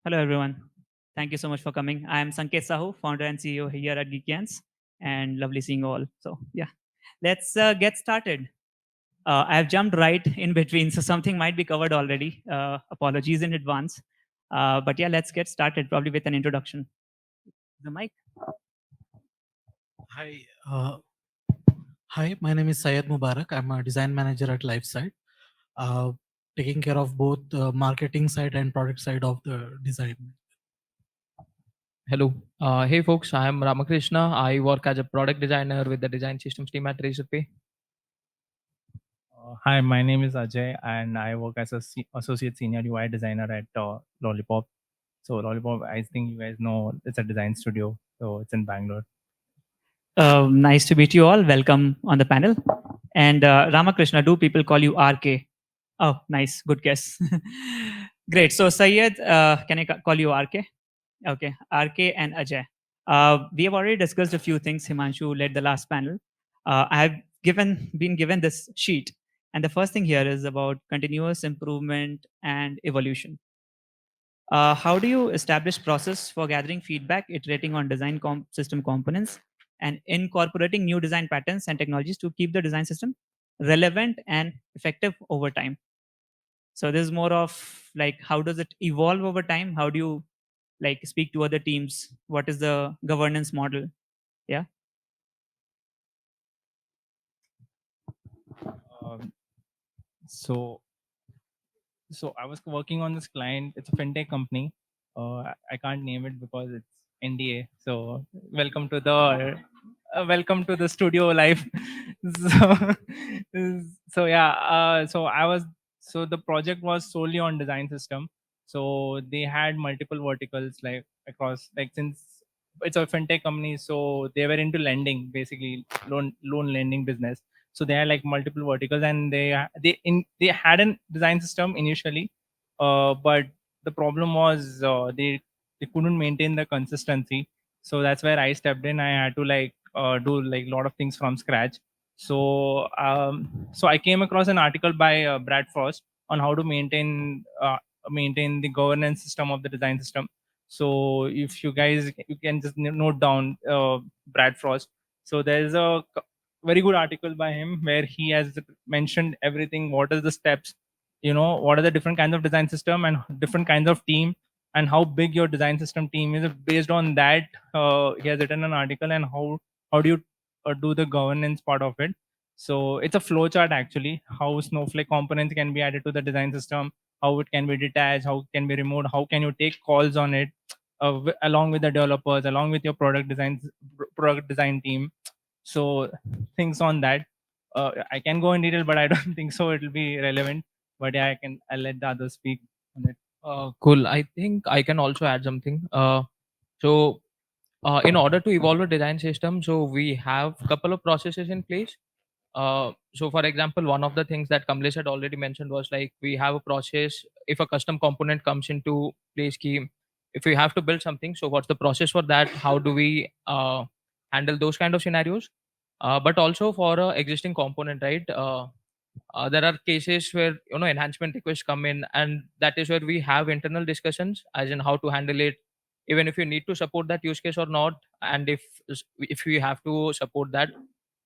Hello, everyone. Thank you so much for coming. I am Sanket Sahu, founder and CEO here at GeekyAnts, and lovely seeing you all. So, yeah, let's get started. I've jumped right in between, so something might be covered already. Apologies in advance. But yeah, let's get started, probably with an introduction. The mic. Hi, hi. My name is Syed Mubarak. I'm a design manager at LifeSite, taking care of both the marketing side and product side of the design. Hello. Hey folks, I am Ramakrishna. I work as a product designer with the design systems team at Razorpay. Hi, my name is Ajay, and I work as a associate senior UI designer at Lollipop. So Lollipop, I think you guys know, it's a design studio. So it's in Bangalore. Nice to meet you all. Welcome on the panel. And Ramakrishna, do people call you RK? Oh, nice. Good guess. Great. So, Syed, can I call you RK? Okay, RK and Ajay. We have already discussed a few things. Himanshu led the last panel. I have been given this sheet, and the first thing here is about continuous improvement and evolution. How do you establish process for gathering feedback, iterating on design system components, and incorporating new design patterns and technologies to keep the design system relevant and effective over time? So this is more of like how does it evolve over time? How do you like speak to other teams? What is the governance model? Yeah. Um, so so I was working on this client. It's a fintech company. I can't name it because it's NDA. So welcome to the studio life. so so yeah. So the project was solely on design system. So they had multiple verticals like across, like, since it's a fintech company, so they were into lending, basically loan lending business. So they had like multiple verticals, and they had a design system initially, but the problem was they couldn't maintain the consistency. So that's where I stepped in. I had to do like a lot of things from scratch. So I came across an article by Brad Frost on how to maintain the governance system of the design system. So if you can just note down Brad Frost. So there's a very good article by him where he has mentioned everything. What are the steps? What are the different kinds of design system and different kinds of team, and how big your design system team is. Based on that, he has written an article, and how do you do the governance part of it. So it's a flow chart actually, how Snowflake components can be added to the design system, how it can be detached, how it can be removed, how can you take calls on it, along with the developers, along with your product design team. So things on that. I can go in detail, but I don't think so it'll be relevant. But yeah, I'll let the others speak on it. Cool. I think I can also add something. In order to evolve a design system, so we have a couple of processes in place. For example, one of the things that Kamlesh had already mentioned was like we have a process. If a custom component comes into play scheme, if we have to build something, so what's the process for that? How do we handle those kind of scenarios? But also for a existing component, right? There are cases where enhancement requests come in, and that is where we have internal discussions as in how to handle it, even if you need to support that use case or not, and if we have to support that,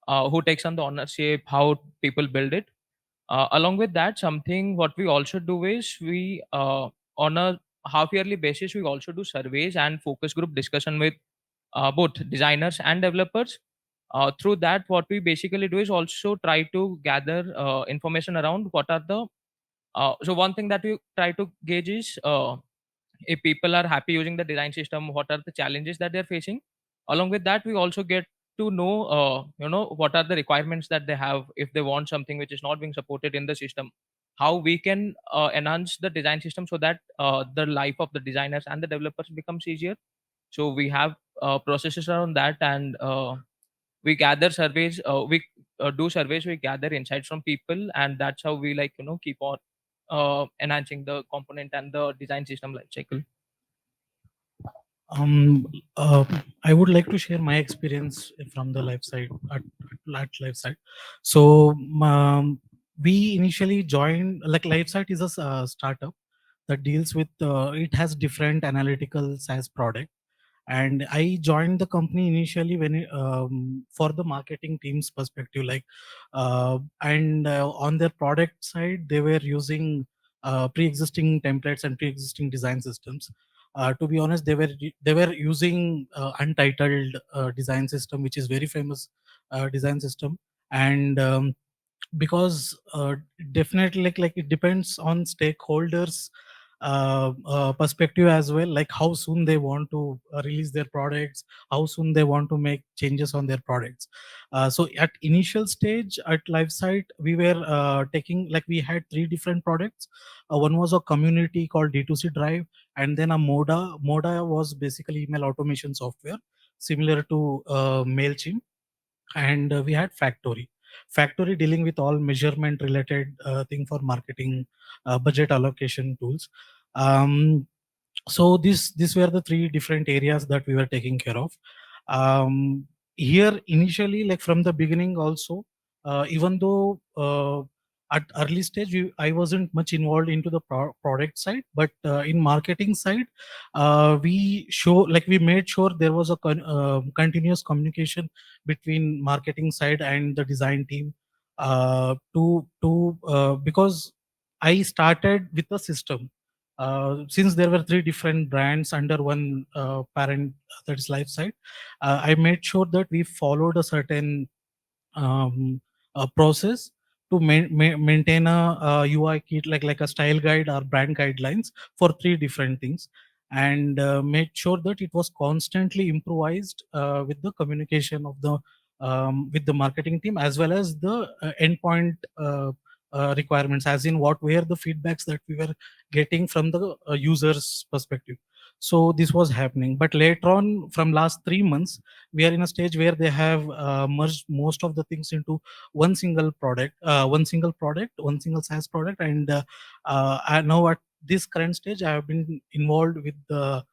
who takes on the ownership, how people build it. Along with that, something what we also do is we on a half yearly basis we also do surveys and focus group discussion with both designers and developers. Through that, what we basically do is also try to gather information around what are the one thing that we try to gauge is if people are happy using the design system, what are the challenges that they're facing. Along with that, we also get to know what are the requirements that they have. If they want something which is not being supported in the system, how we can enhance the design system so that the life of the designers and the developers becomes easier. So we have processes around that, and we gather surveys, we do surveys, we gather insights from people, and that's how we keep on enhancing the component and the design system life cycle. Um, uh, I would like to share my experience from the life side at life side. So we initially joined, like LifeSite is a startup. that deals with it has different analytical SaaS product. And I joined the company initially when for the marketing team's perspective, like and on their product side they were using pre-existing templates and pre-existing design systems. To be honest, they were using untitled design system, which is very famous design system. And because definitely like it depends on stakeholders perspective as well, like how soon they want to release their products, how soon they want to make changes on their products. So at initial stage at LiveSite, we were taking, like we had three different products. One was a community called D2C Drive, and then a Moda was basically email automation software similar to MailChimp. And we had Factory dealing with all measurement related thing for marketing, budget allocation tools. um, so these were the three different areas that we were taking care of. Here initially, like from the beginning also, even though at early stage I wasn't much involved into the product side, but in marketing side, we made sure there was a continuous communication between marketing side and the design team, to because I started with the system. Since there were three different brands under one parent, that is LifeSite, I made sure that we followed a certain process to maintain a UI kit, like a style guide or brand guidelines for three different things, and made sure that it was constantly improvised with the communication of the with the marketing team, as well as the endpoint requirements, as in what were the feedbacks that we were getting from the users perspective. So this was happening, but later on, from last 3 months, we are in a stage where they have merged most of the things into one single SaaS product. And I now at this current stage, I have been involved with the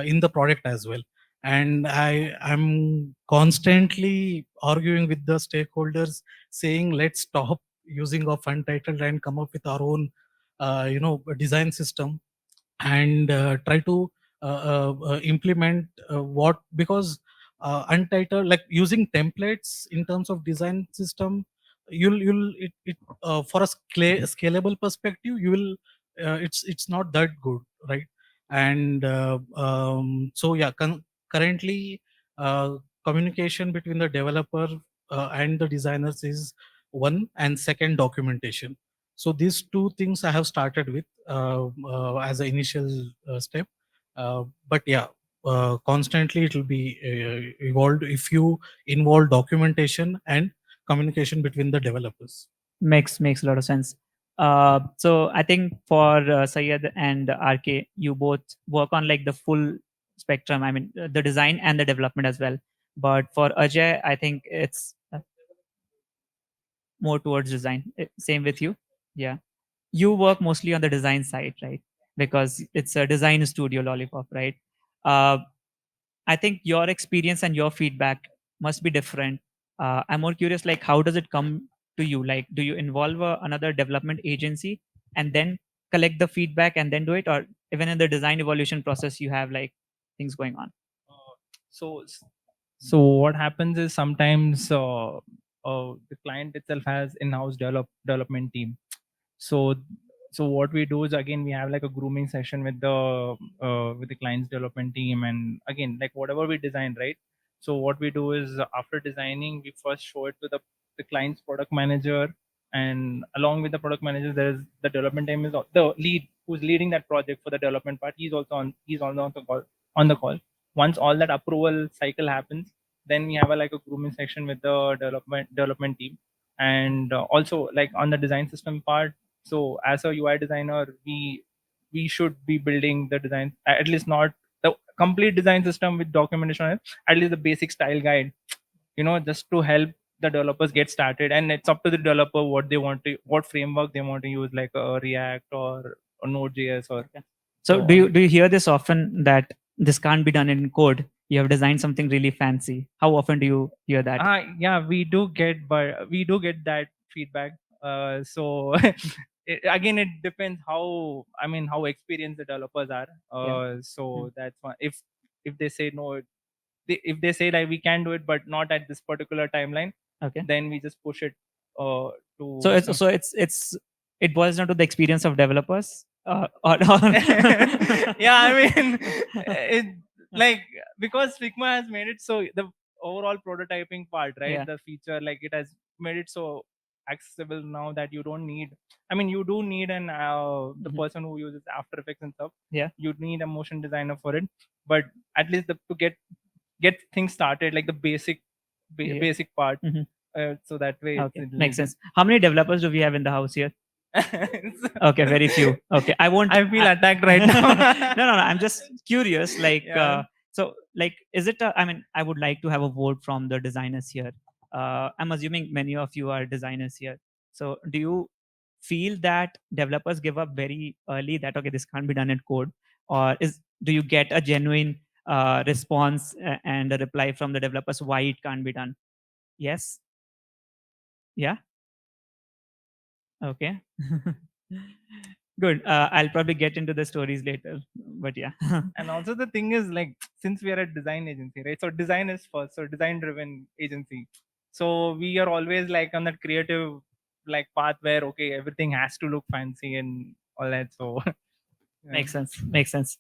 in the product as well. And I am constantly arguing with the stakeholders, saying let's stop using of untitled and come up with our own design system, and try to implement what, because untitled, like using templates in terms of design system, you'll it for a scalable perspective, you will it's not that good, right? And so yeah, currently communication between the developer and the designers is one, and second, documentation. So these two things I have started with as an initial step. But yeah, constantly it will be evolved if you involve documentation and communication between the developers. Makes a lot of sense. So I think for Syed and RK, you both work on like the full spectrum. I mean, the design and the development as well. But for Ajay, I think it's more towards design. Same with you. Yeah, you work mostly on the design side, right? Because it's a design studio, Lollipop, right? Uh, I think your experience and your feedback must be different. I'm more curious, like, how does it come to you? Like, do you involve another development agency and then collect the feedback and then do it, or even in the design evolution process, you have like things going on? So so what happens is sometimes the client itself has in-house development team. So so what we do is, again, we have like a grooming session with the client's development team, and again, like whatever we design, right? So what we do is, after designing, we first show it to the client's product manager, and along with the product manager, there is the development team, is the lead who's leading that project for the development part. He's on the call. Once all that approval cycle happens, then we have like a grooming section with the development team. And also, like on the design system part, so as a UI designer, we should be building the design, at least not the complete design system with documentation on it, at least the basic style guide, just to help the developers get started. And it's up to the developer what framework they want to use, like a React or Node.js or So so do you hear this often, that this can't be done in code? You have designed something really fancy. How often do you hear that? yeah, we do get that feedback. So again, it depends how, I mean, how experienced the developers are. So that's one. If they say no, if they say like we can do it but not at this particular timeline, Okay. then we just push it to So some- it boils down to the experience of developers. Or yeah, I mean, it, like, because Figma has made it so the overall prototyping part, right? Yeah. The feature, like, it has made it so accessible now that you don't need, I mean, you do need an the Mhm. person who uses After Effects and stuff. Yeah. You need a motion designer for it, but at least to get things started, like the basic Yeah. basic part. Mhm. So that way Okay, it's makes sense. How many developers do we have in the house here? Okay, very few. Okay, I won't. I feel attacked right now. No. I'm just curious. Like, Yeah. so, like, is it? I mean, I would like to have a vote from the designers here. I'm assuming many of you are designers here. So, do you feel that developers give up very early that okay, this can't be done in code, or do you get a genuine response and a reply from the developers why it can't be done? Yes. Yeah. Okay. Good. I'll probably get into the stories later, but yeah. And also the thing is, like, since we are a design agency, right? So design is first, so design driven agency. So we are always like on that creative like path where okay, everything has to look fancy and all that. So yeah. Makes sense. Makes sense.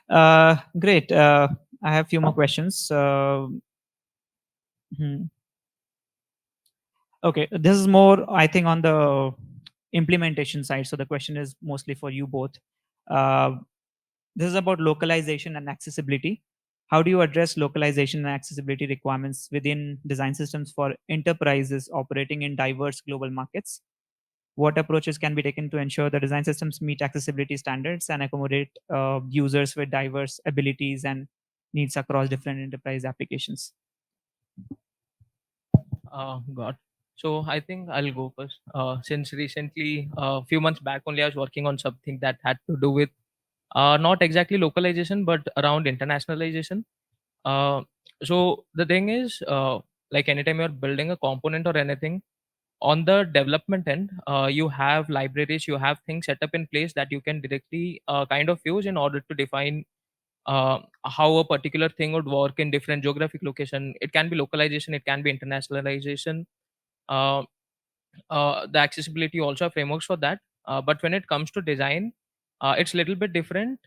Great. I have a few more questions. Hmm. Okay, this is more, I think, on the implementation side. So the question is mostly for you both. Uh, this is about localization and accessibility. How do you address localization and accessibility requirements within design systems for enterprises operating in diverse global markets? What approaches can be taken to ensure the design systems meet accessibility standards and accommodate users with diverse abilities and needs across different enterprise applications? God. So I think I'll go first. Since recently, a few months back only, I was working on something that had to do with not exactly localization, but around internationalization. So the thing is, like anytime you're building a component or anything, on the development end, you have libraries, you have things set up in place that you can directly kind of use in order to define how a particular thing would work in different geographic location. It can be localization, it can be internationalization. Uh, the accessibility also have frameworks for that. But when it comes to design, it's a little bit different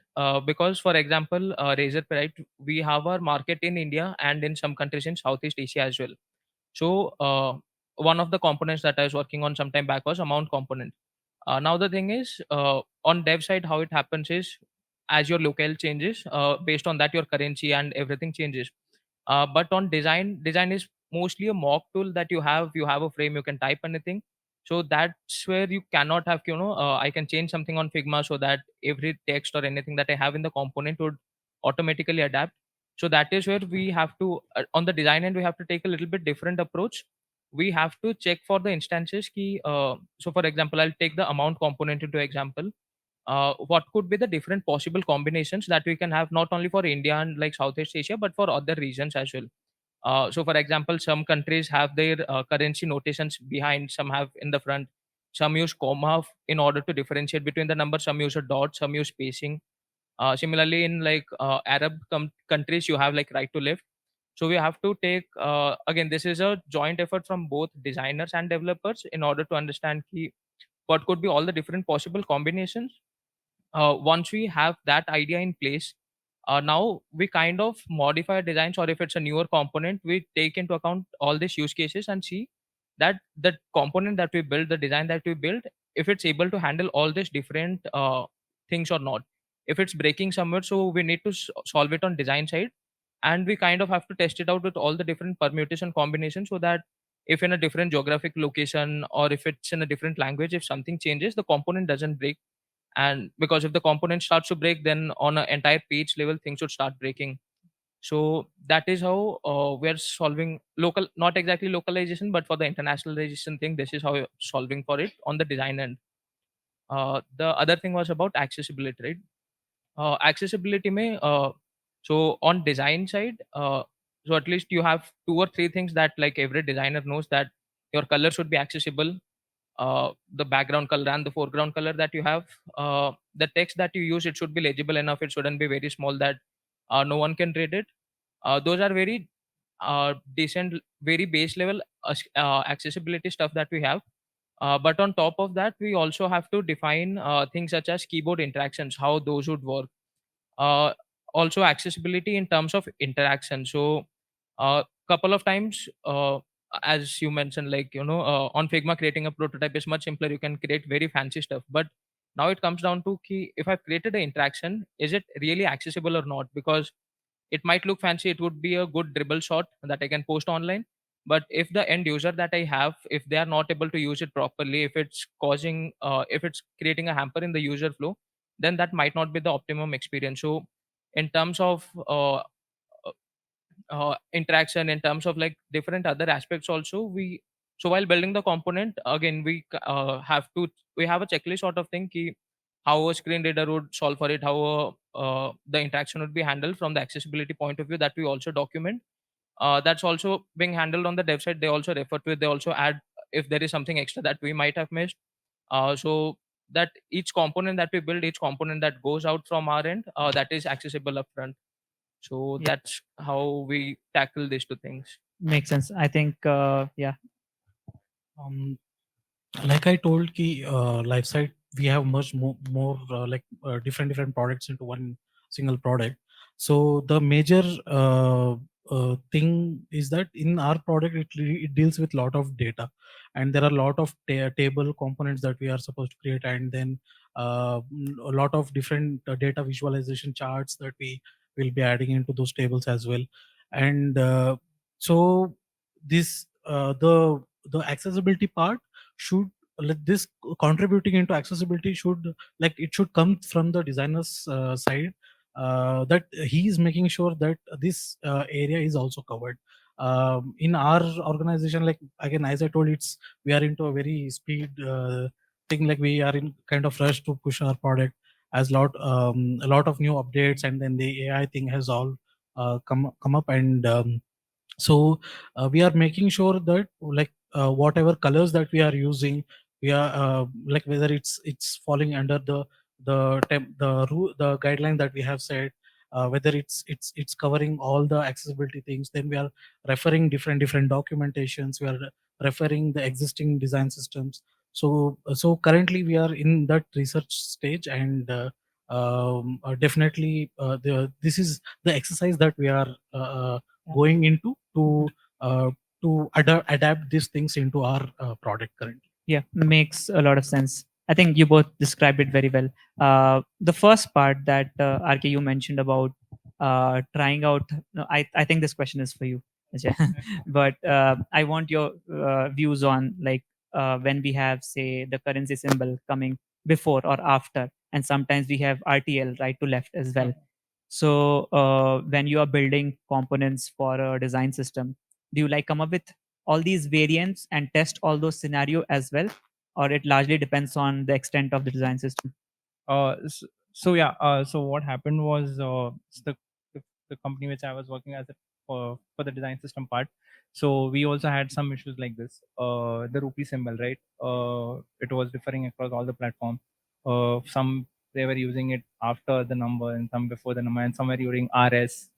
because, for example, Razer Right, we have our market in India and in some countries in Southeast Asia as well. So one of the components that I was working on some time back was amount component. Now the thing is, on dev side, how it happens is as your locale changes, based on that your currency and everything changes. But on design is mostly a mock tool that you have a frame, you can type anything. So that's where you cannot have, I can change something on Figma so that every text or anything that I have in the component would automatically adapt. So that is where we have to, on the design end, we have to take a little bit different approach. We have to check for the instances key. So for example, I'll take the amount component into example. What could be the different possible combinations that we can have, not only for India and like Southeast Asia, but for other regions as well. So for example, some countries have their currency notations behind, some have in the front, some use comma in order to differentiate between the numbers, some use a dot, some use spacing. Similarly, in like Arab countries, you have like right to left. So we have to take, again, this is a joint effort from both designers and developers in order to understand what could be all the different possible combinations. Once we have that idea in place, now we kind of modify designs, or if it's a newer component, we take into account all these use cases and see that the component that we build, the design that we build, if it's able to handle all these different things or not. If it's breaking somewhere, so we need to solve it on design side, and we kind of have to test it out with all the different permutation combinations, so that if in a different geographic location or if it's in a different language, if something changes, the component doesn't break. And because if the component starts to break, then on an entire page level things should start breaking. So that is how we're solving local, not exactly localization, but for the internationalization thing, this is how we're solving for it on the design end. The other thing was about accessibility, right? Accessibility may, so on design side, so at least you have two or three things that like every designer knows, that your color should be accessible. the background color and the foreground color that you have. The text that you use, it should be legible enough. It shouldn't be very small that no one can read it. Those are very decent, very base level accessibility stuff that we have. But on top of that, we also have to define things such as keyboard interactions, how those would work. uh, Also accessibility in terms of interaction. So couple of times, as you mentioned, like, on Figma, creating a prototype is much simpler. You can create very fancy stuff, but now it comes down to key, if I've created an interaction, is it really accessible or not? Because it might look fancy, it would be a good dribble shot that I can post online, but if the end user that I have, if they are not able to use it properly, if it's causing if it's creating a hamper in the user flow, then that might not be the optimum experience. So in terms of interaction, in terms of like different other aspects also, so while building the component, again, we have a checklist sort of thing, ki how a screen reader would solve for it, how the interaction would be handled from the accessibility point of view, that we also document. That's also being handled on the dev side. They also refer to it, they also add if there is something extra that we might have missed. So that each component that we build, each component that goes out from our end, that is accessible upfront. So Yeah. that's how we tackle these two things. Makes sense. I think, yeah. Like I told ki life side, we have much more different products into one single product. So the major thing is that in our product, it deals with lot of data, and there are a lot of table components that we are supposed to create, and then a lot of different data visualization charts that we will be adding into those tables as well. And so this the accessibility part should, like, this contributing into accessibility should, like, it should come from the designer's side, that he is making sure that this area is also covered. In our organization, like, again, as I told, it's we are into a very speed thing, like we are in kind of rush to push our product as a lot of new updates, and then the AI thing has all come up. And so we are making sure that, like, whatever colors that we are using, we are like, whether it's falling under the guideline that we have set, whether it's covering all the accessibility things, then we are referring different documentations, we are referring the existing design systems. So currently we are in that research stage, and definitely this is the exercise that we are going into to adapt these things into our product currently. Yeah, makes a lot of sense. I think you both described it very well. The first part that RK you mentioned about trying out. No, I think this question is for you, Ajay. But I want your views on, like, when we have, say, the currency symbol coming before or after, and sometimes we have RTL, right to left, as well. So when you are building components for a design system, do you like come up with all these variants and test all those scenario as well, or it largely depends on the extent of the design system? So what happened was, the company which I was working as for the design system part. So we also had some issues like this. The rupee symbol, right? It was differing across all the platform. Some they were using it after the number, and some before the number, and some were using RS.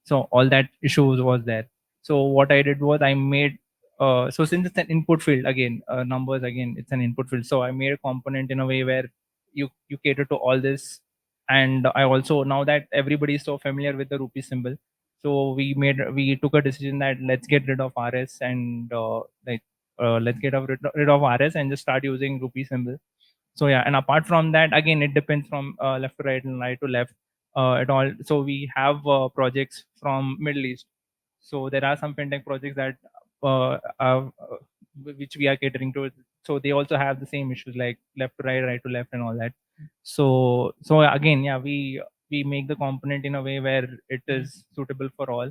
So all that issues was there. So what I did was I made, so since it's an input field, again, numbers, again, it's an input field, so I made a component in a way where you cater to all this. And I also, now that everybody is so familiar with the rupee symbol, so we took a decision that let's get rid of RS, and let's get rid of RS and just start using rupee symbol. So yeah, and apart from that, again, it depends from left to right and right to left. It all, so we have projects from Middle East. So there are some fintech projects that which we are catering to. So they also have the same issues, like left to right, right to left, and all that. So again, yeah, we make the component in a way where it is suitable for all,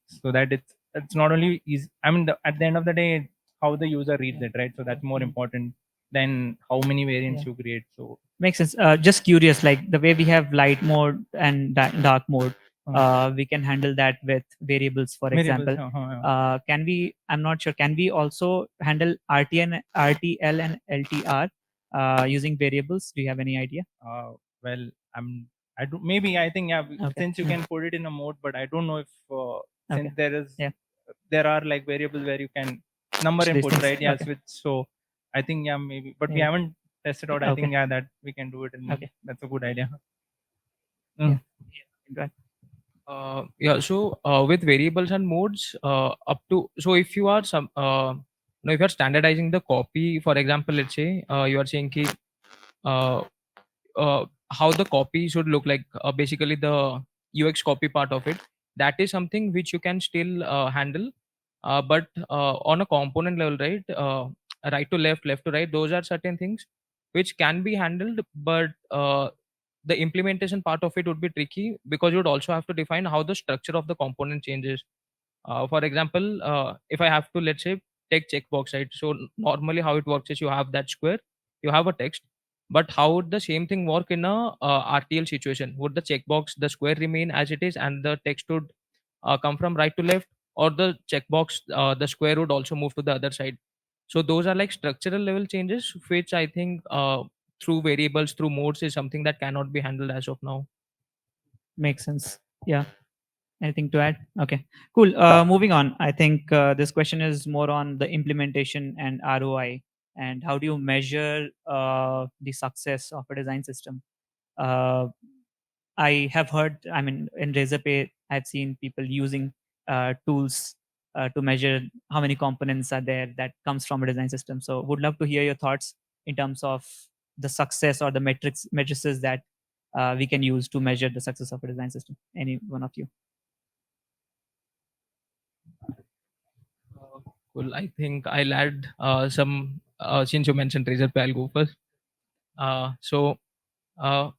so that it's not only easy. I mean, at the end of the day, how the user reads it, right? So that's more important than how many variants Yeah. you create. So Makes sense. Just curious, like the way we have light mode and dark mode. we can handle that with variables, for Variables, example. Can we, I'm not sure, can we also handle RTL and LTR using variables? Do you have any idea? Well, I do, maybe I think, yeah, Okay. since you can put it in a mode, but I don't know if since Okay. there is Yeah. there are like variables where you can number Switch these inputs, things. right? Yeah, Okay. switch. So I think, yeah, maybe, but we Maybe. haven't tested out. I Okay. think, yeah, that we can do it, and Okay. that's a good idea. Yeah. Go ahead. Yeah, so with variables and modes, up to, so if you are some no, if you're standardizing the copy, for example, let's say you are saying ki, uh, how the copy should look like, basically the UX copy part of it, that is something which you can still handle, but on a component level, right, right to left, left to right, those are certain things which can be handled, but the implementation part of it would be tricky, because you would also have to define how the structure of the component changes. For example, if I have to, let's say, take checkbox, right? So normally how it works is you have that square, you have a text, but how would the same thing work in a RTL situation? Would the checkbox, the square remain as it is, and the text would come from right to left, or the checkbox, the square would also move to the other side? So those are like structural level changes, which I think through variables, through modes, is something that cannot be handled as of now. Makes sense. Yeah. Anything to add? Okay, cool. Moving on. I think this question is more on the implementation and ROI, and how do you measure the success of a design system? Uh, I have heard, I mean, in Razorpay, I've seen people using tools to measure how many components are there that comes from a design system. So would love to hear your thoughts in terms of the success or the matrices that we can use to measure the success of a design system. Any one of you? Cool. I think I'll add some, since you mentioned Razorpay, I'll go first. So, uh,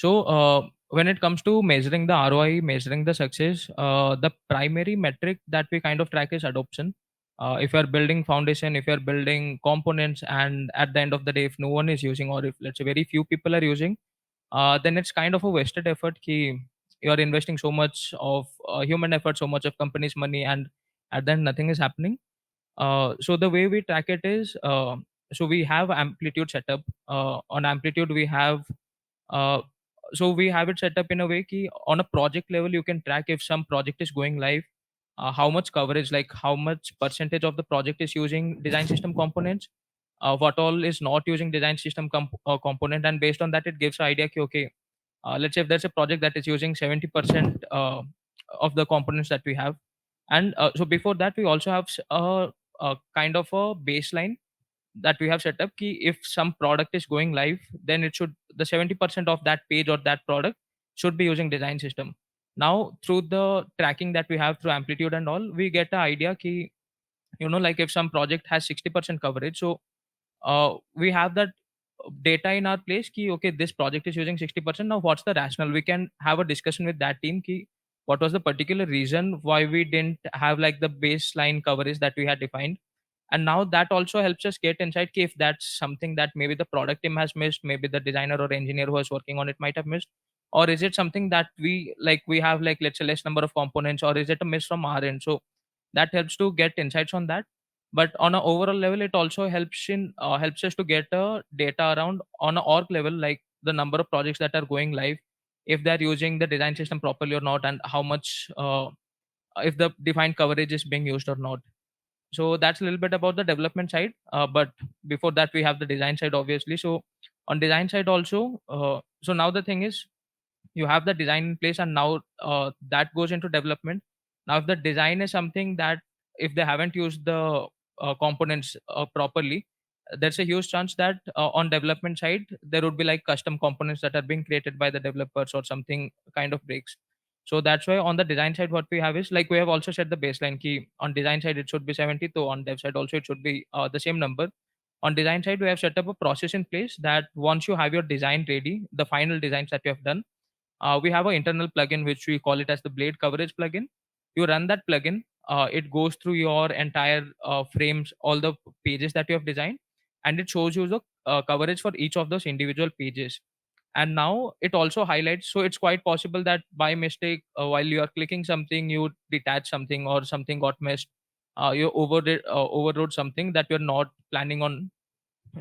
uh, when it comes to measuring the ROI, measuring the success, the primary metric that we kind of track is adoption. If you're building foundation, if you're building components, and at the end of the day, if no one is using, or if, let's say, very few people are using, then it's kind of a wasted effort. Ki you're investing so much of human effort, so much of company's money, and at the end nothing is happening. So the way we track it is, so we have amplitude setup. On amplitude we have, uh, so we have it set up in a way ki on a project level you can track if some project is going live, how much coverage, like how much percentage of the project is using design system components, what all is not using design system component, and based on that it gives an idea ki, okay, let's say if there's a project that is using 70% of the components that we have, and so before that we also have a kind of a baseline that we have set up ki if some product is going live, then it should, the 70% of that page or that product should be using design system. Now through the tracking that we have through amplitude and all, we get an idea ki, like if some project has 60% coverage, so we have that data in our place ki okay, this project is using 60%. Now what's the rationale? We can have a discussion with that team ki what was the particular reason why we didn't have like the baseline coverage that we had defined, and now that also helps us get insight ki if that's something that maybe the product team has missed, maybe the designer or engineer who was working on it might have missed, or is it something that we have, like, let's say, less number of components, or is it a miss from our end? So that helps to get insights on that. But on an overall level it also helps us to get data around on an org level, like the number of projects that are going live, if they're using the design system properly or not, and how much, if the defined coverage is being used or not. So that's a little bit about the development side, but before that we have the design side, obviously. So on design side also, so now the thing is, you have the design in place, and now that goes into development. Now if the design is something that, if they haven't used the components properly, there's a huge chance that on development side there would be like custom components that are being created by the developers, or something kind of breaks. So that's why on the design side what we have is, like, we have also set the baseline key. On design side it should be 70, so on dev side also it should be the same number. On design side we have set up a process in place that once you have your design ready, the final designs that you have done, we have an internal plugin which we call it as the blade coverage plugin. You run that plugin, it goes through your entire frames, all the pages that you have designed, and it shows you the coverage for each of those individual pages. And now it also highlights, so it's quite possible that by mistake, while you are clicking something, you detach something or something got missed, you overrode something that you're not planning on.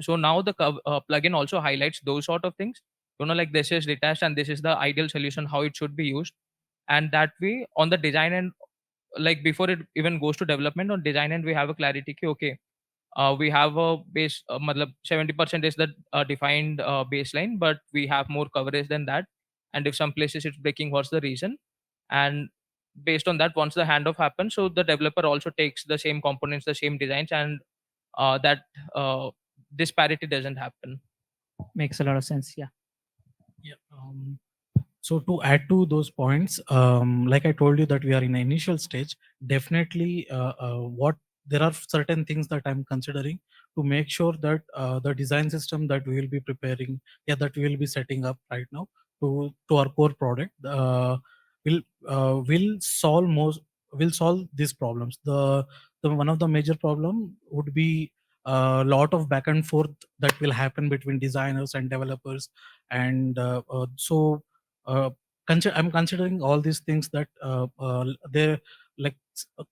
So now the plugin also highlights those sort of things, like this is detached and this is the ideal solution how it should be used. And that way on the design end, like before it even goes to development, on design end we have a clarity ki, okay, we have a base, 70% is the defined baseline, but we have more coverage than that. And if some places it's breaking, what's the reason? And based on that, once the handoff happens, so the developer also takes the same components, the same designs, and that disparity doesn't happen. Makes a lot of sense. Yeah. Yeah. So to add to those points, like I told you that we are in the initial stage. Definitely, what there are certain things that I'm considering to make sure that the design system that we will be preparing, that we will be setting up right now to our core product, will solve these problems. The one of the major problem would be a lot of back and forth that will happen between designers and developers, and so uh, I'm considering all these things that they're like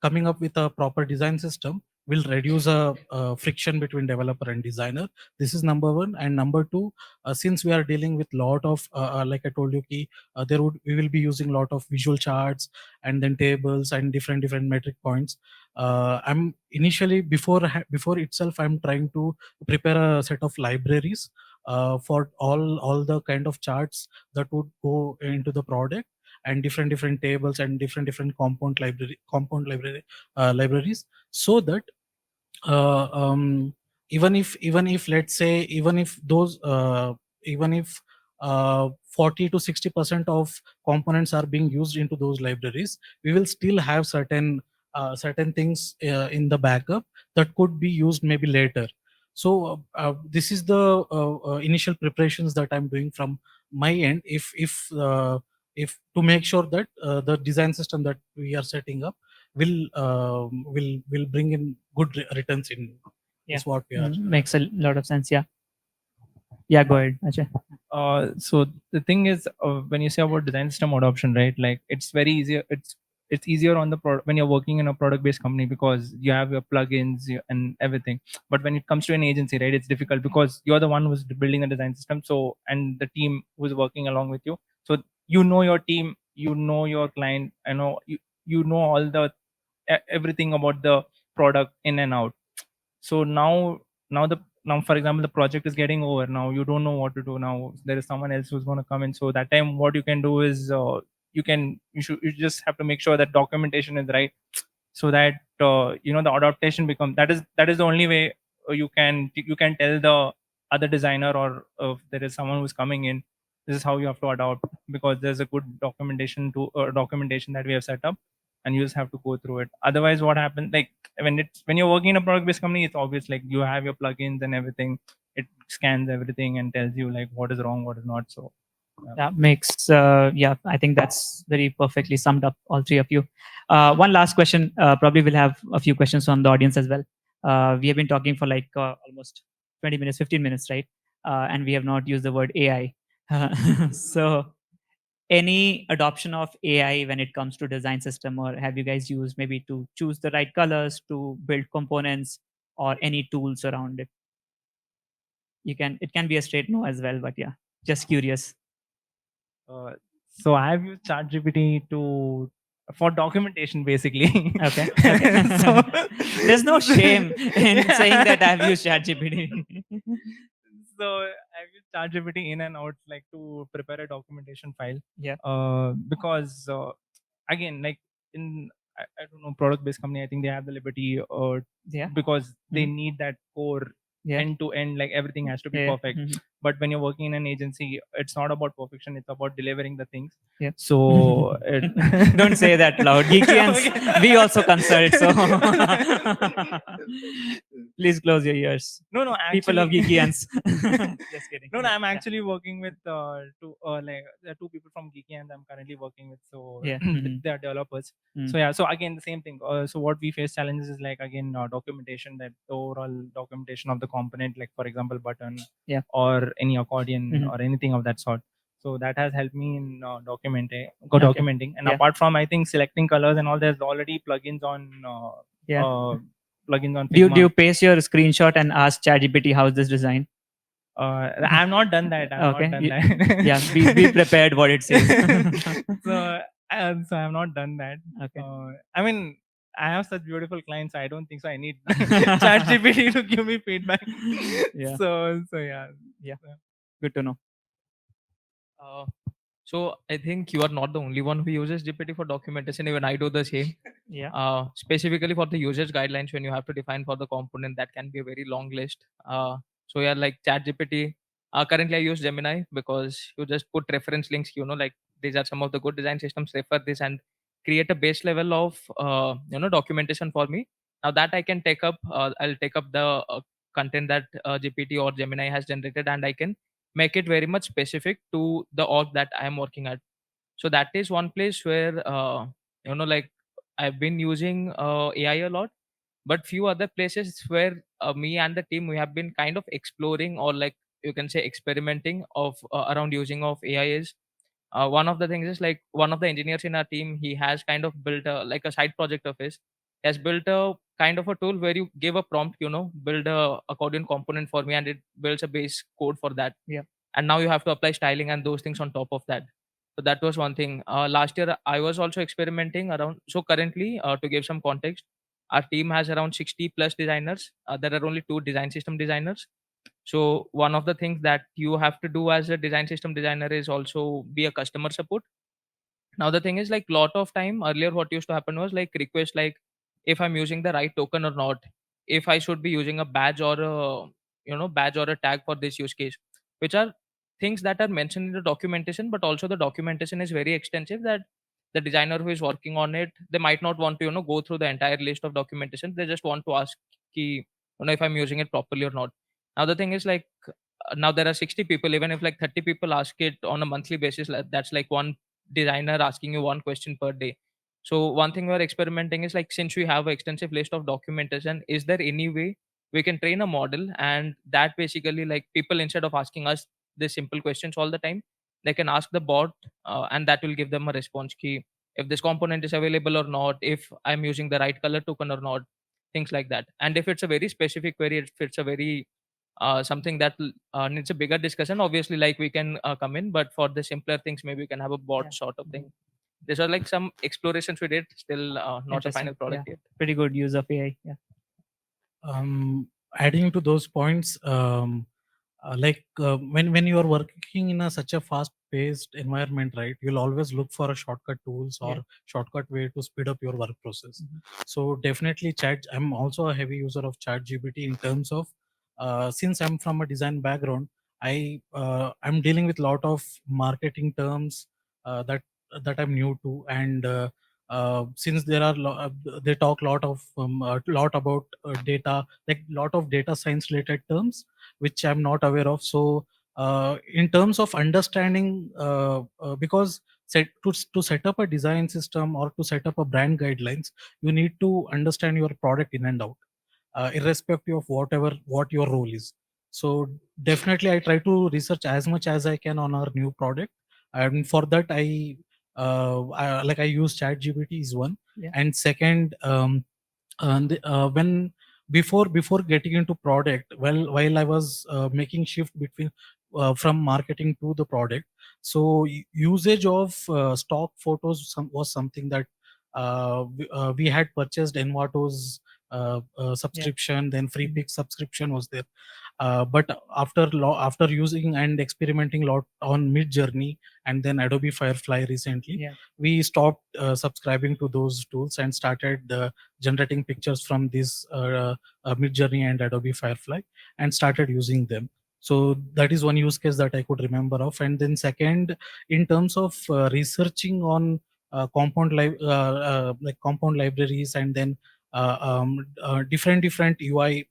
coming up with a proper design system will reduce a friction between developer and designer. This is number one. And number two, since we are dealing with lot of like I told you, we will be using lot of visual charts and then tables and different metric points. I'm initially before itself I'm trying to prepare a set of libraries for all the kind of charts that would go into the product, and different tables and different libraries, so that uh, um, even if let's say even if 40 to 60% of components are being used into those libraries, we will still have certain things in the backup that could be used maybe later. So this is the initial preparations that I'm doing from my end, if to make sure that the design system that we are setting up will bring in good returns in. Yeah. Is what we are. Makes a lot of sense. Yeah. Yeah. Go ahead, Ajay. So the thing is, when you say about design system adoption, right? Like it's very easier. It's easier on the product when you're working in a product-based company because you have your plugins and everything. But when it comes to an agency, right, it's difficult because you're the one who's building a design system. So and the team who's working along with you. So you know your team, you know your client. I know you know all the everything about the product in and out. So now for example the project is getting over, now you don't know what to do. Now there is someone else who's going to come in, so that time what you can do is you just have to make sure that documentation is right, so that the adaptation becomes, that is the only way you can tell the other designer, or if there is someone who's coming in, this is how you have to adopt, because there's a good documentation that we have set up, and you just have to go through it. Otherwise what happens, like when you're working in a product based company, it's obvious, like you have your plugins and everything, it scans everything and tells you like what is wrong, what is not. So Yeah, makes I think that's very perfectly summed up, all three of you. One last question. Probably we'll have a few questions from the audience as well. We have been talking for like almost 20 minutes, 15 minutes, right? And we have not used the word AI. So any adoption of AI when it comes to design system, or have you guys used maybe to choose the right colors, to build components, or any tools around it? It can be a straight no as well, but yeah, just curious. so I have used ChatGPT for documentation basically. Okay. So There's no shame in saying that I've used ChatGPT. so I've used ChatGPT in and out, like to prepare a documentation file. Yeah. Because again, like in I don't know, product based company, I think they have the liberty, Yeah. because they need that core Yeah. end to end, like everything has to be Yeah. perfect. But when you're working in an agency, it's not about perfection, it's about delivering the things. Yeah. So Don't say that loud. GeekyAnts, Okay. we also consult. So please close your ears. No, People of actually, GeekyAnts. Just kidding. no, Yeah, I'm yeah. actually working with there are two people from GeekyAnts I'm currently working with. So Yeah. they are developers. Mm. So yeah, so again the same thing. So what we face challenges is like again documentation, that the overall documentation of the component, like for example button, Yeah. or any accordion Mhm. or anything of that sort. So that has helped me in Okay. documenting. And Yeah. apart from, I think, selecting colors and all, there's already plugins on Yeah. Figma. Do you paste your screenshot and ask ChatGPT how's this design? I've not done that. I've Okay. not done that. Yeah, be prepared what it says. so I've not done that. Okay. I mean, I have such beautiful clients. I don't think so. I need ChatGPT to give me feedback. Yeah. So yeah. Good to know. So I think you are not the only one who uses GPT for documentation. Even I do the same. Yeah. Specifically for the usage guidelines, when you have to define for the component, that can be a very long list. So yeah, like ChatGPT. Currently, I use Gemini because you just put reference links. Like these are some of the good design systems. Refer this and create a base level of documentation for me. Now that I can take up, I'll take up the content that GPT or Gemini has generated, and I can make it very much specific to the org that I am working at. So that is one place where like I've been using AI a lot, but few other places where me and the team, we have been kind of exploring, or like you can say experimenting of around using of AI is one of the things is like one of the engineers in our team, he has kind of built like a side project of his. He has built a kind of a tool where you give a prompt, build a accordion component for me, and it builds a base code for that. Yeah. And now you have to apply styling and those things on top of that. So that was one thing. Last year I was also experimenting around. So currently, to give some context, our team has around 60 plus designers. There are only 2 design system designers. So one of the things that you have to do as a design system designer is also be a customer support. Now the thing is, like, lot of time earlier what used to happen was like request, like if I'm using the right token or not, if I should be using a badge or a badge or a tag for this use case, which are things that are mentioned in the documentation, but also the documentation is very extensive that the designer who is working on it, they might not want to go through the entire list of documentation. They just want to ask ki, if I'm using it properly or not. Now the thing is, like, now there are 60 people. Even if like 30 people ask it on a monthly basis, that's like one designer asking you one question per day. So one thing we're experimenting is, like, since we have an extensive list of documentation, is there any way we can train a model, and that basically, like, people, instead of asking us the simple questions all the time, they can ask the bot, and that will give them a response key, if this component is available or not, if I'm using the right color token or not, things like that. And if it's a very specific query, if it's a very something that needs a bigger discussion, obviously, like, we can come in. But for the simpler things, maybe we can have a bot Yeah. sort of thing. These are like some explorations we did, still not a final Interesting. product Yeah. yet. Pretty good use of AI. Yeah. Adding to those points, when you are working in such a fast paced environment, right, you'll always look for a shortcut tools or Yeah. shortcut way to speed up your work process. Mhm. So definitely I'm also a heavy user of chat gpt in terms of since I'm from a design background, I'm dealing with a lot of marketing terms that I'm new to. And since they talk lot about data, like lot of data science related terms which I'm not aware of. So in terms of understanding, because to set up a design system or to set up a brand guidelines, you need to understand your product in and out, irrespective of what your role is. So definitely I try to research as much as I can on our new product, and for that I use chat gpt is one. Yeah. And second, and when before getting into product, while I was making shift between from marketing to the product, so usage of stock photos was something that we had purchased Envato's subscription, then free pick subscription was there. But after using and experimenting lot on mid journey and then Adobe Firefly recently, Yeah. we stopped subscribing to those tools and started generating pictures from this Midjourney and Adobe Firefly, and started using them. So that is one use case that I could remember of. And then second, in terms of researching on like compound libraries, and then different UI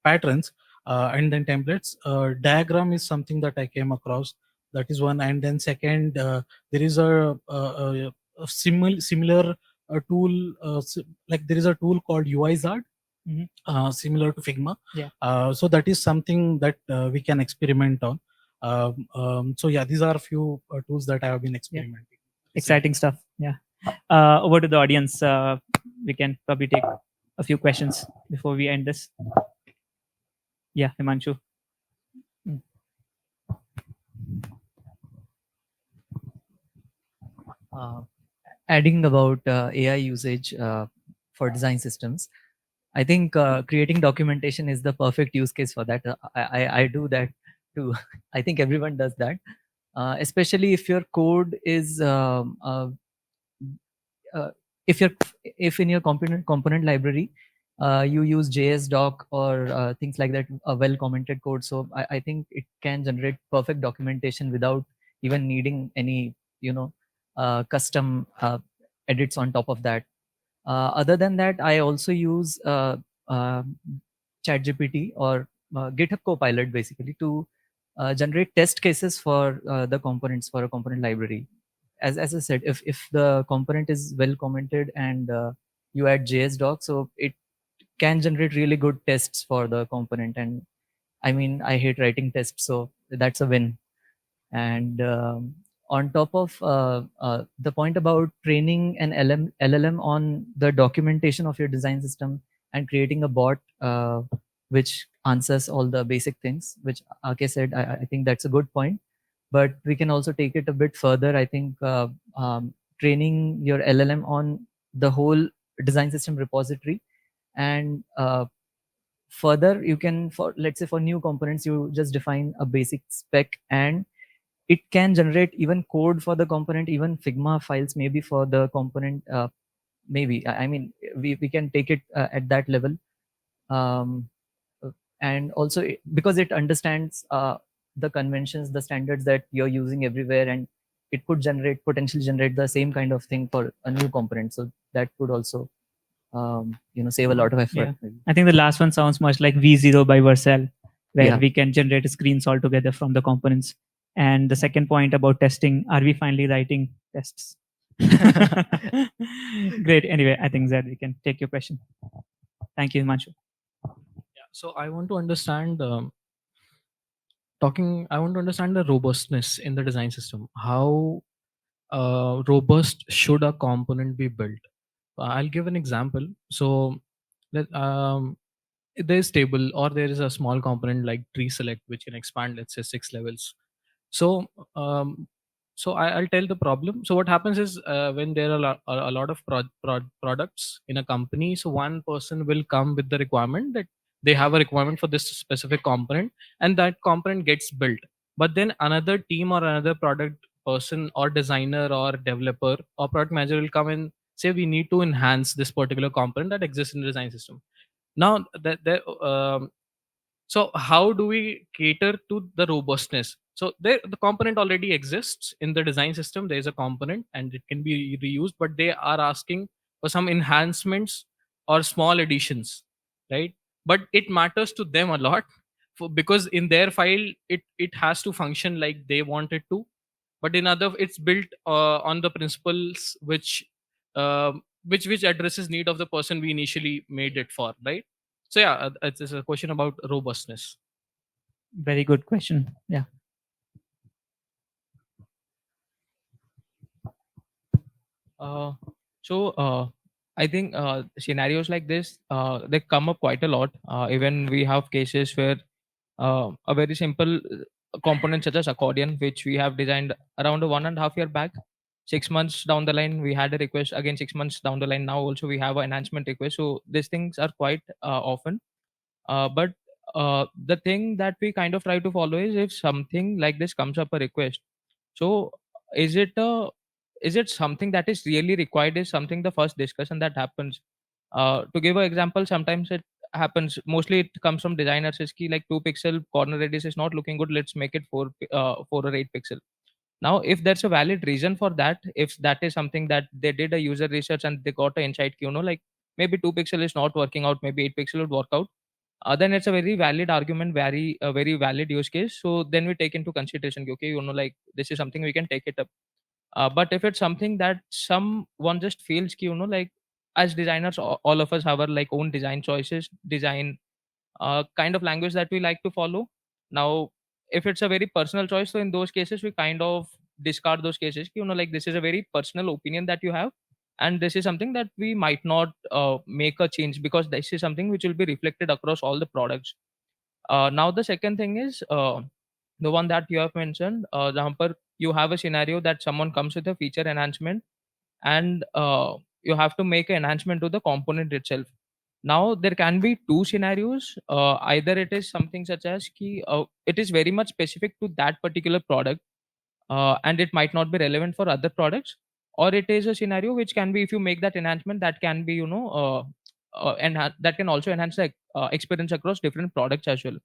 patterns, and then templates, diagram is something that I came across. That is one. And then second, there is a similar tool, like there is a tool called UIZard. similar to Figma. Yeah. So that is something that we can experiment on. So yeah, these are a few tools that I have been experimenting. Exciting stuff. Yeah. Over to the audience. We can probably take a few questions before we end this. Yeah, Himanshu. Uh, Adding about AI usage for design systems, I think creating documentation is the perfect use case for that. I do that too. I think everyone does that, especially if your code is uh, if you're if in your component library you use JS or things like that, a well commented code. So I think it can generate perfect documentation without even needing any custom edits on top of that. Other than that, I also use uh, ChatGPT or GitHub Copilot basically to generate test cases for the components for a component library. As I said, if the component is well commented and you add JS doc, so it can generate really good tests for the component. And I mean, I hate writing tests, so that's a win. And on top of the point about training an LLM on the documentation of your design system and creating a bot which answers all the basic things, which Ake said, I think that's a good point. But we can also take it a bit further. I think training your LLM on the whole design system repository, and further you can, for let's say for new components, you just define a basic spec and it can generate even code for the component, even Figma files maybe for the component. Maybe I mean we can take it at that level, um, and also because it understands the conventions, the standards that you're using everywhere, and it could potentially generate the same kind of thing for a new component. So that could also save a lot of effort. Yeah. I think the last one sounds much like V0 by Vercel, where Yeah. we can generate screens altogether from the components. And the second point about testing, are we finally writing tests? Great. Anyway, I think that we can take your question. Thank you, Himanshu. Yeah. So I want to understand I want to understand the robustness in the design system. How robust should a component be built? I'll give an example. So there is table or there is a small component like tree select which can expand, let's say 6 levels. So I'll tell the problem. So what happens is when there are a lot of products in a company, so one person will come with the requirement that they have a requirement for this specific component, and that component gets built. But then another team or another product person or designer or developer or product manager will come and say we need to enhance this particular component that exists in the design system. Now so how do we cater to the robustness? So the component already exists in the design system. There is a component and it can be reused, but they are asking for some enhancements or small additions, right? But it matters to them a lot because in their file it has to function like they want it to, but in other it's built on the principles which addresses need of the person we initially made it for, right? So yeah, it's a question about robustness. Very good question. Yeah. Uh, I think scenarios like this they come up quite a lot. Even we have cases where a very simple component such as accordion, which we have designed around 1.5 year back. 6 months down the line, we had a request again. 6 months down the line, now also we have an enhancement request. So these things are quite often. But the thing that we kind of try to follow is if something like this comes up a request, so is it a is it something that is really required? Is something the first discussion that happens? To give an example, sometimes it happens. Mostly it comes from designers. Is key like 2 pixel corner radius is not looking good. Let's make it 4 or 8 pixel. Now, if there's a valid reason for that, if that is something that they did a user research and they got an insight, like maybe 2 pixel is not working out, maybe 8 pixel would work out, then it's a very valid argument, very a very valid use case. So then we take into consideration, okay, like this is something we can take it up. But if it's something that someone just feels, like as designers, all of us have our like own design choices, design kind of language that we like to follow. Now, if it's a very personal choice, so in those cases we kind of discard those cases. Like this is a very personal opinion that you have, and this is something that we might not make a change, because this is something which will be reflected across all the products. Now the second thing is the one that you have mentioned, Jahan, you have a scenario that someone comes with a feature enhancement, and you have to make an enhancement to the component itself. Now there can be two scenarios. Either it is something such as it is very much specific to that particular product, and it might not be relevant for other products, or it is a scenario which can be, if you make that enhancement, that can be that can also enhance the experience across different products as well.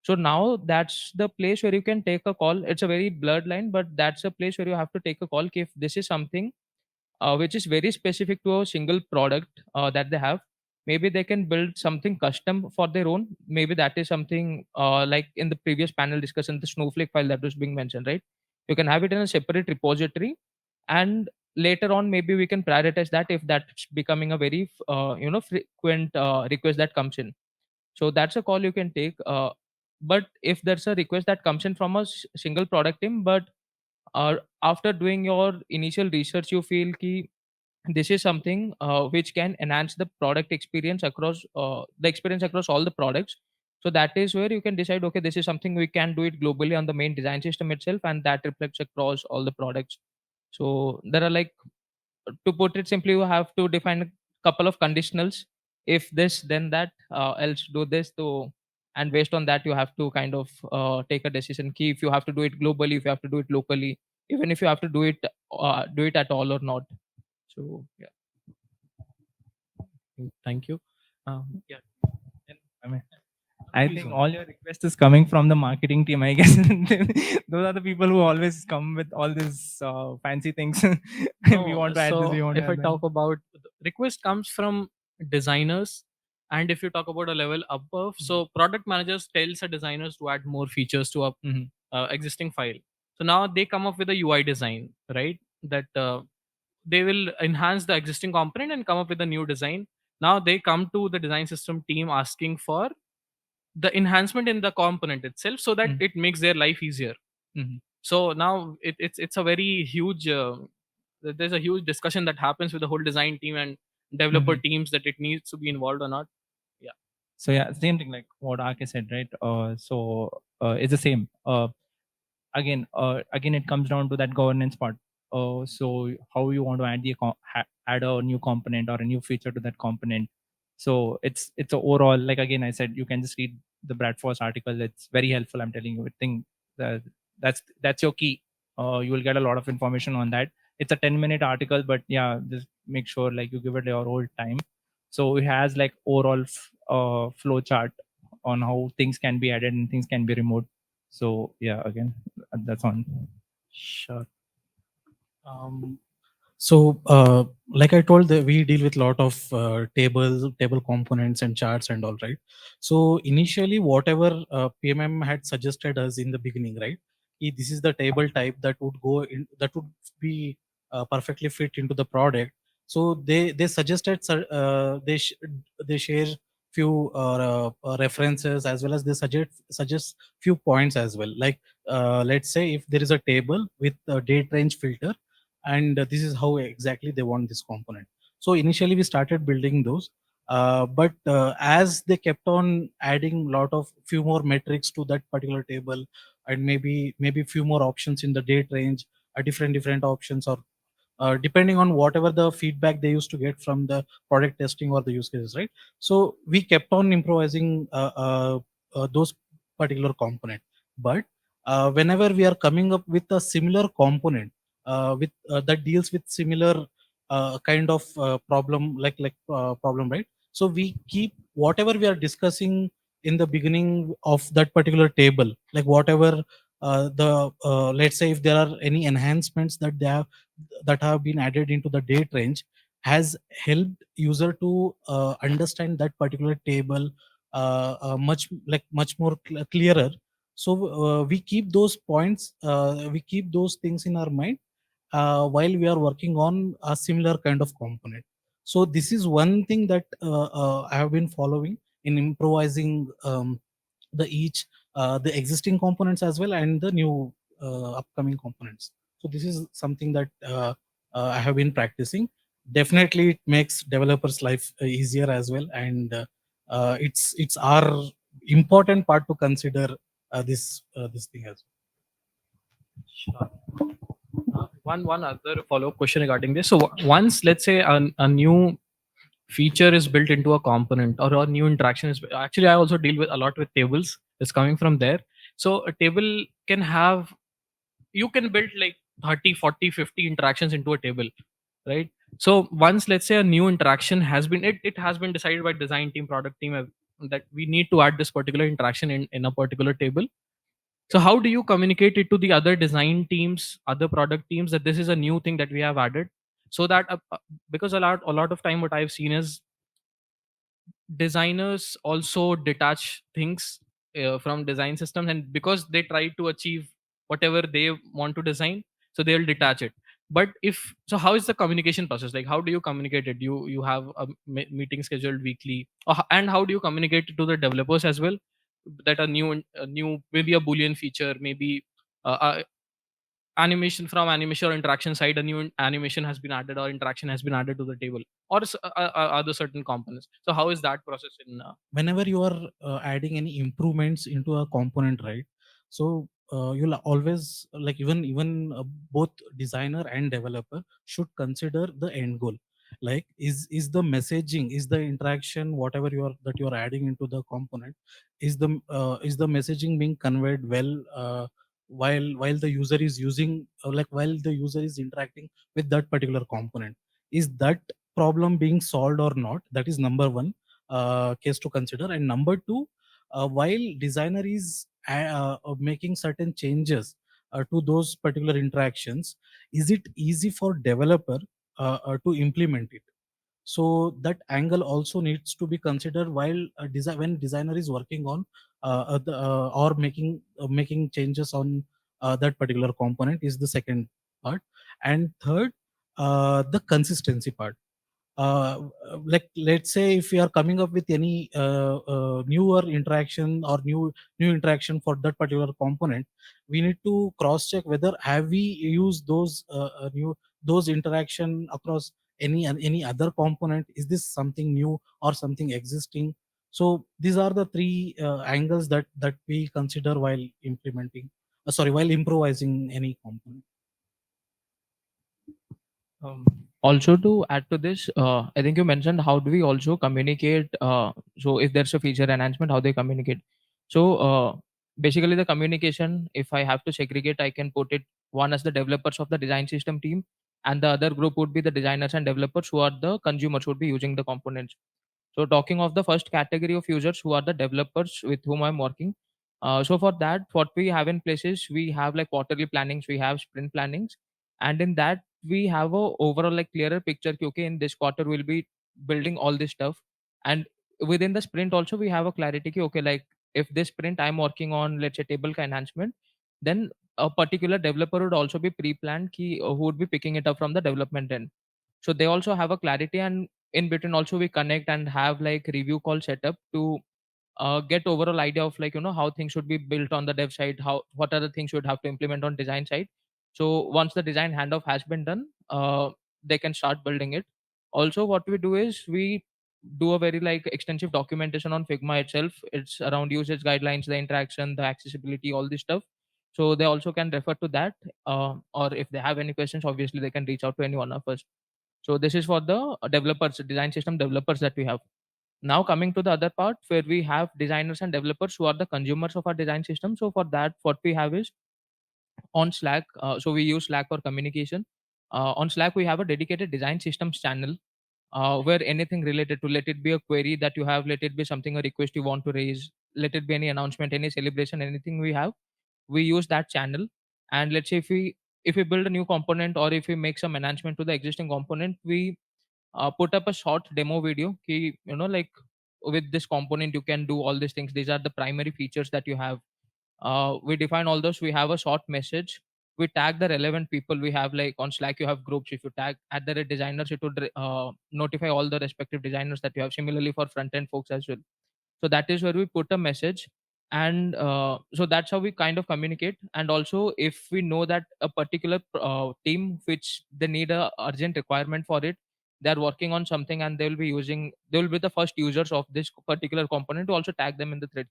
So now that's the place where you can take a call. It's a very blurred line, but that's a place where you have to take a call if this is something which is very specific to a single product that they have. Maybe they can build something custom for their own. Maybe that is something like in the previous panel discussion, the Snowflake file that was being mentioned, right? You can have it in a separate repository, and later on maybe we can prioritize that if that's becoming a very frequent request that comes in. So that's a call you can take. But if there's a request that comes in from a single product team, but after doing your initial research you feel ki this is something which can enhance the product experience across the experience across all the products, so that is where you can decide, okay, this is something we can do it globally on the main design system itself, and that reflects across all the products. So there are like, to put it simply, you have to define a couple of conditionals. If this, then that, else do this. So, and based on that, you have to kind of take a decision. Key, if you have to do it globally, if you have to do it locally, even if you have to do it at all or not. So yeah. Thank you. Yeah. I mean, I think all your request is coming from the marketing team, I guess. Those are the people who always come with all these fancy things. We want to add this, we want to if add I that. talk about request comes from designers, and if you talk about a level above, so product managers tells the designers to add more features to a Mhm. existing file. So now they come up with a UI design, right? That they will enhance the existing component and come up with a new design. Now they come to the design system team asking for the enhancement in the component itself, so that Mhm. it makes their life easier. Mhm. So now it's a very huge there's a huge discussion that happens with the whole design team and developer Mhm. teams, that it needs to be involved or not. Yeah. So yeah, same thing like what RK said, right? It's the same. Again, it comes down to that governance part. So how you want to add add a new component or a new feature to that component. So it's a overall, like again I said, you can just read the Bradford's article. It's very helpful. I'm telling you. I think that that's your key. You will get a lot of information on that. It's a 10-minute article, but yeah, just make sure like you give it your whole time. So it has like overall flow chart on how things can be added and things can be removed. So yeah, again, that's on. Sure. So, like I told, that we deal with a lot of table components and charts and all, right? So initially, whatever PMM had suggested us in the beginning, right? This is the table type that would go in, that would be perfectly fit into the product. So they suggested they share few references, as well as they suggest few points as well. Like let's say if there is a table with a date range filter, and this is how exactly they want this component. So initially we started building those, but as they kept on adding lot of few more metrics to that particular table, and maybe few more options in the date range, different options, or depending on whatever the feedback they used to get from the product testing or the use cases, right? So we kept on improvising those particular component. But whenever we are coming up with a similar component with that deals with similar kind of problem, problem, right? So we keep whatever we are discussing in the beginning of that particular table, like whatever the let's say if there are any enhancements that have been added into the date range, has helped user to understand that particular table much more clearer. So we keep those points, we keep those things in our mind while we are working on a similar kind of component. So this is one thing that I have been following in improvising the existing components as well, and the new upcoming components. So this is something that I have been practicing. Definitely it makes developers life easier as well, and it's our important part to consider this thing as well. One other follow-up question regarding this. So once, let's say, a new feature is built into a component, or a new interaction is, actually I also deal with a lot with tables. It's coming from there. So a table can have, you can build like 30, 40, 50 interactions into a table, right? So once, let's say, a new interaction has been, it has been decided by design team, product team, that we need to add this particular interaction in a particular table. So how do you communicate it to the other design teams, other product teams, that this is a new thing that we have added? So that because a lot of time what I've seen is designers also detach things from design systems, and because they try to achieve whatever they want to design, so they'll detach it. But if so, how is the communication process? Like, how do you communicate it? You have a meeting scheduled weekly, and how do you communicate it to the developers as well, that a new maybe a boolean feature, maybe animation, from animation or interaction side, a new animation has been added or interaction has been added to the table, or other certain components. So how is that process in Whenever you are adding any improvements into a component, right? So you'll always, like, even both designer and developer should consider the end goal. Like, is the messaging, is the interaction, whatever you are adding into the component, is the messaging being conveyed well, while the user is using, like, while the user is interacting with that particular component? Is that problem being solved or not? That is number one case to consider. And number two, while designer is making certain changes to those particular interactions, is it easy for developer to implement it? So that angle also needs to be considered while when designer is working on or making changes on that particular component, is the second part. And third, the consistency part. Like, let's say if we are coming up with any newer interaction or new interaction for that particular component, we need to cross check whether have we used those interaction across any other component. Is this something new or something existing? So these are the three angles that we consider while while improvising any component. Also, to add to this, I think you mentioned how do we also communicate. So if there's a feature enhancement, how they communicate. So basically, the communication, if I have to segregate, I can put it one as the developers of the design system team, and the other group would be the designers and developers who are the consumers, would be using the components. So talking of the first category of users, who are the developers with whom I'm working. So for that, what we have in place is we have like quarterly plannings, we have sprint plannings, and in that we have a overall like clearer picture. Ki, okay, in this quarter we'll be building all this stuff, and within the sprint also we have a clarity. Ki, okay, like if this sprint I'm working on, let's say table enhancement, then a particular developer would also be pre-planned, who would be picking it up from the development end. So they also have a clarity, and in between also we connect and have like review call set up to get overall idea of like how things should be built on the dev side, how what are the things you would have to implement on design side. So once the design handoff has been done, they can start building it. Also what we do is we do a very like extensive documentation on Figma itself. It's around usage guidelines, the interaction, the accessibility, all this stuff. So they also can refer to that, or if they have any questions, obviously they can reach out to any one of us. So this is for the developers, design system developers that we have. Now coming to the other part where we have designers and developers who are the consumers of our design system. So for that, what we have is on Slack. So we use Slack for communication. On Slack, we have a dedicated design systems channel where anything related to, let it be a query that you have, let it be something, a request you want to raise, let it be any announcement, any celebration, anything we have, we use that channel. And let's say if we build a new component, or if we make some enhancement to the existing component, we put up a short demo video. Like with this component you can do all these things, these are the primary features that you have. We define all those, we have a short message we tag the relevant people. We have like on Slack, you have groups. If you tag at the designers, it would notify all the respective designers that you have. Similarly for front end folks as well. So that is where we put a message, and so that's how we kind of communicate. And also, if we know that a particular team which they need a urgent requirement for it, they're working on something and they will be the first users of this particular component, to also tag them in the thread.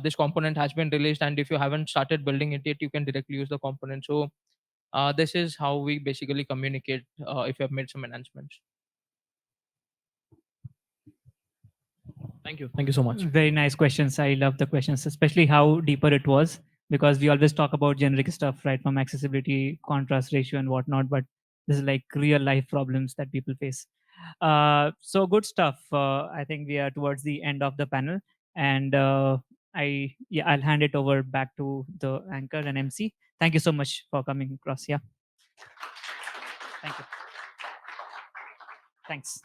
This component has been released, and if you haven't started building it yet, you can directly use the component. So this is how we basically communicate if you have made some enhancements. Thank you. Thank you so much. Very nice questions. I love the questions, especially how deeper it was, because we always talk about generic stuff, right, from accessibility, contrast ratio, and whatnot. But this is like real life problems that people face. So good stuff. I think we are towards the end of the panel, and I'll hand it over back to the anchor and MC. Thank you so much for coming across. Yeah. Thank you. Thanks.